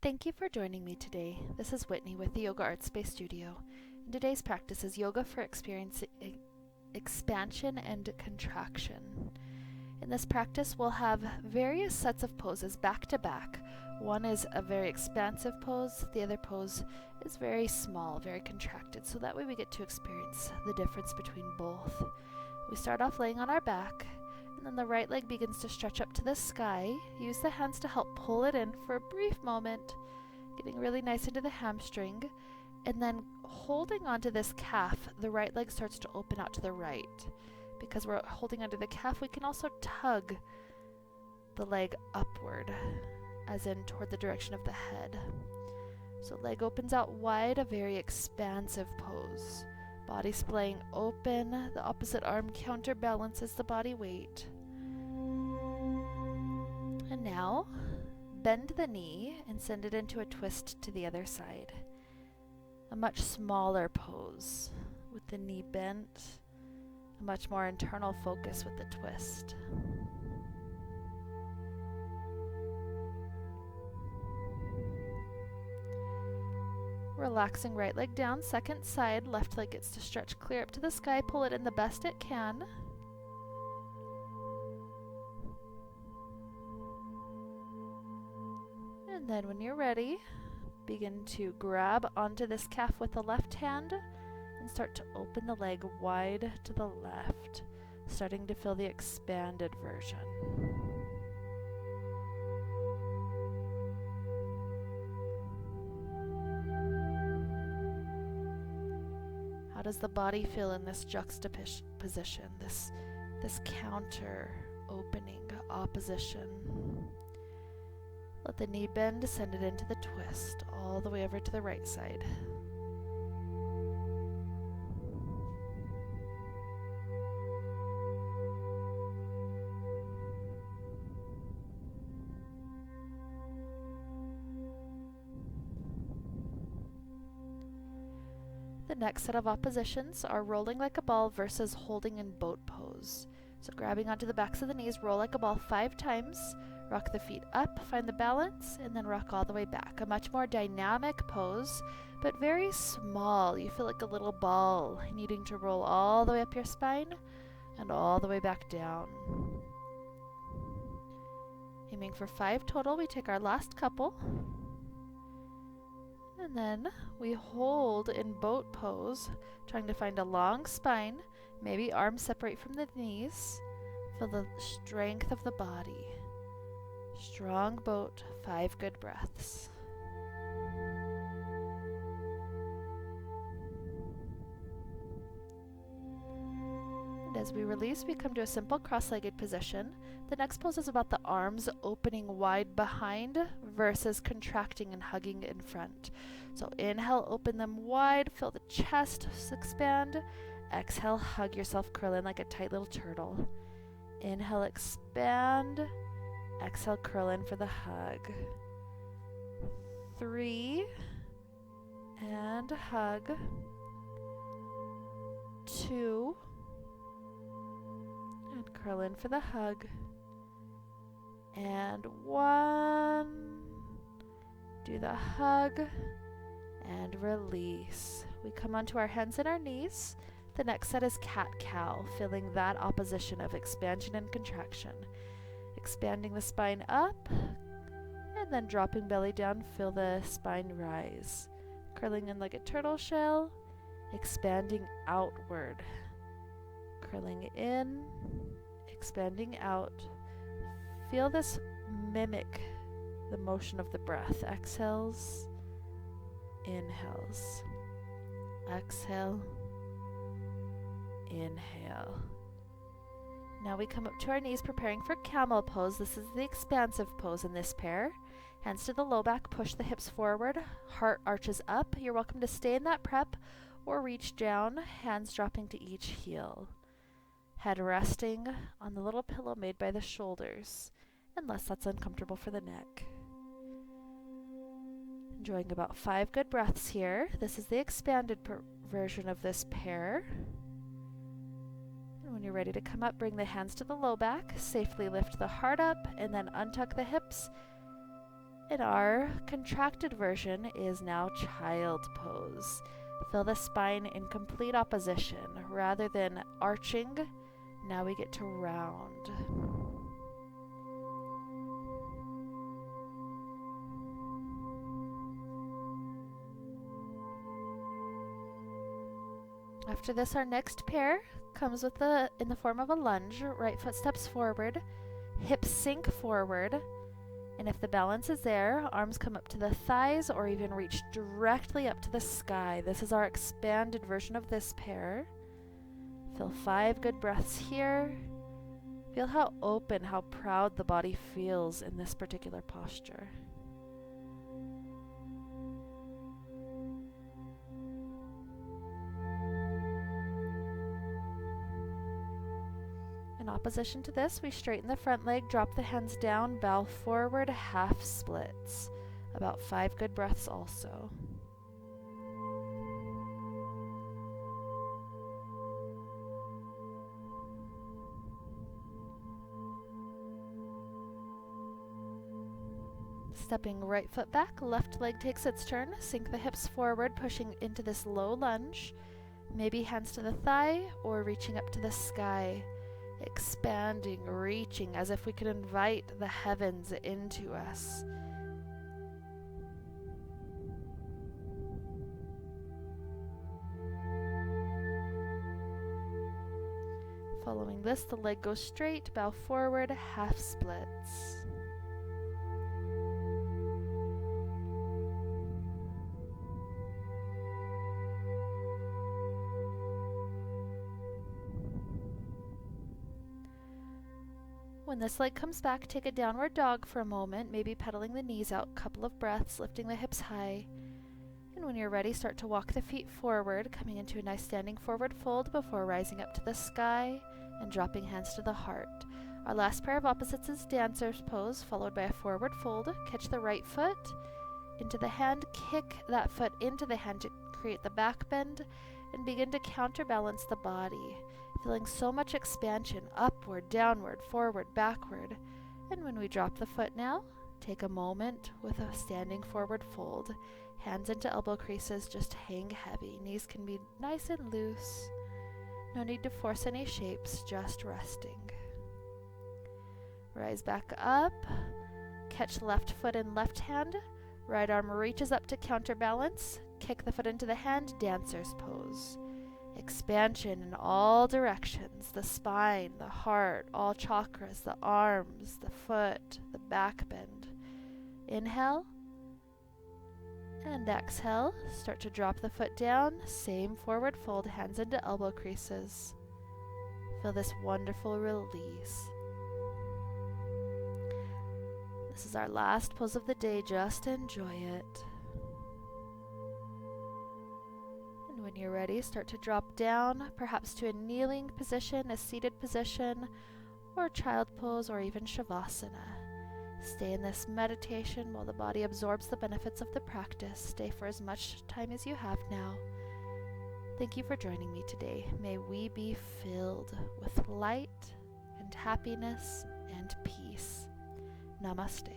Thank you for joining me today. This is Whitney with the Yoga Art Space Studio. And today's practice is yoga for expansion and contraction. In this practice, we'll have various sets of poses back to back. One is a very expansive pose, the other pose is very small, very contracted, so that way we get to experience the difference between both. We start off laying on our back, and then the right leg begins to stretch up to the sky. Use the hands to help pull it in for a brief moment, getting really nice into the hamstring, and then holding onto this calf, the right leg starts to open out to the right. Because we're holding onto the calf, we can also tug the leg upward, as in toward the direction of the head. So leg opens out wide, a very expansive pose. Body splaying open, the opposite arm counterbalances the body weight. And now, bend the knee and send it into a twist to the other side. A much smaller pose with the knee bent, a much more internal focus with the twist. Relaxing right leg down, second side, left leg gets to stretch clear up to the sky, pull it in the best it can. And then when you're ready, begin to grab onto this calf with the left hand and start to open the leg wide to the left, starting to feel the expanded version. How does the body feel in this juxtaposition, this counter opening opposition? Let the knee bend, send it into the twist, all the way over to the right side. The next set of oppositions are rolling like a ball versus holding in boat pose. So grabbing onto the backs of the knees, roll like a ball 5 times, rock the feet up, find the balance, and then rock all the way back. A much more dynamic pose, but very small. You feel like a little ball needing to roll all the way up your spine and all the way back down. Aiming for 5 total, we take our last couple. And then we hold in boat pose, trying to find a long spine, maybe arms separate from the knees. Feel the strength of the body. Strong boat, 5 good breaths. And as we release, we come to a simple cross-legged position. The next pose is about the arms opening wide behind versus contracting and hugging in front. So inhale, open them wide, feel the chest expand. Exhale, hug yourself, curl in like a tight little turtle. Inhale, expand. Exhale, curl in for the hug. 3, and hug. 2, and curl in for the hug. And 1, do the hug, and release. We come onto our hands and our knees. The next set is cat-cow, feeling that opposition of expansion and contraction. Expanding the spine up, and then dropping belly down, feel the spine rise. Curling in like a turtle shell, expanding outward. Curling in, expanding out. Feel this mimic the motion of the breath. Exhales, inhales. Exhale, inhale. Now we come up to our knees, preparing for camel pose. This is the expansive pose in this pair. Hands to the low back, push the hips forward, heart arches up. You're welcome to stay in that prep or reach down, hands dropping to each heel. Head resting on the little pillow made by the shoulders, unless that's uncomfortable for the neck. Enjoying about 5 good breaths here. This is the expanded version of this pair. And when you're ready to come up, bring the hands to the low back, safely lift the heart up, and then untuck the hips And our contracted version is now child pose. Feel the spine in complete opposition. Rather than arching, now we get to round. After this, our next pair comes with in the form of a lunge. Right foot steps forward, hips sink forward, and if the balance is there, arms come up to the thighs or even reach directly up to the sky. This is our expanded version of this pair. Feel 5 good breaths here. Feel how open, how proud the body feels in this particular posture. In opposition to this, we straighten the front leg, drop the hands down, bow forward, half splits. About 5 good breaths also. Stepping right foot back, left leg takes its turn. Sink the hips forward, pushing into this low lunge. Maybe hands to the thigh or reaching up to the sky. Expanding, reaching, as if we could invite the heavens into us. Following this, the leg goes straight, bow forward, half splits. When this leg comes back, take a downward dog for a moment, maybe pedaling the knees out, a couple of breaths, lifting the hips high. And when you're ready, start to walk the feet forward, coming into a nice standing forward fold before rising up to the sky and dropping hands to the heart. Our last pair of opposites is dancer's pose, followed by a forward fold. Catch the right foot into the hand, kick that foot into the hand to create the back bend, and begin to counterbalance the body. Feeling so much expansion, upward, downward, forward, backward. And when we drop the foot now, take a moment with a standing forward fold. Hands into elbow creases, just hang heavy. Knees can be nice and loose. No need to force any shapes, just resting. Rise back up. Catch left foot in left hand. Right arm reaches up to counterbalance. Kick the foot into the hand, dancer's pose. Expansion in all directions, the spine, the heart, all chakras, the arms, the foot, the back bend. Inhale and exhale. Start to drop the foot down. Same forward fold, hands into elbow creases. Feel this wonderful release. This is our last pose of the day. Just enjoy it. When you're ready, start to drop down, perhaps to a kneeling position, a seated position, or child pose, or even shavasana. Stay in this meditation while the body absorbs the benefits of the practice. Stay for as much time as you have now. Thank you for joining me today. May we be filled with light and happiness and peace. Namaste.